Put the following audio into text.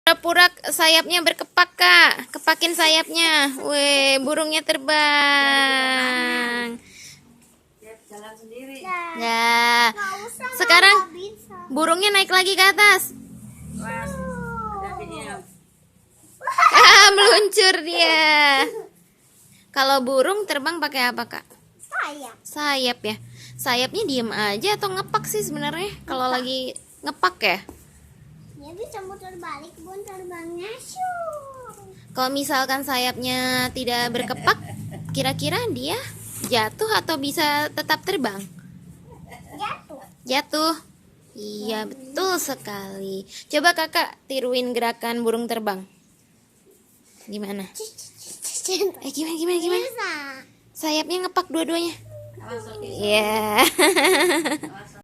Pura-pura sayapnya berkepak, Kak. Kepakin sayapnya. Weh, burungnya terbang. Jalan sendiri. Ya. Sekarang burungnya naik lagi ke atas. Wah, ada diam. Meluncur dia. Kalau burung terbang pakai apa, Kak? Sayap. Sayap ya. Sayapnya diem aja atau ngepak sih sebenarnya? Kalau lagi ngepak ya. Dia bisa muter balik pun terbangnya. Syuuu. Kalau misalkan sayapnya tidak berkepak, kira-kira dia jatuh atau bisa tetap terbang? Jatuh. Jatuh. Iya, betul sekali. Coba Kakak tiruin gerakan burung terbang. Gimana? Gimana? Bisa. Sayapnya ngepak dua-duanya. Awas, Sofi. Iya. Awas.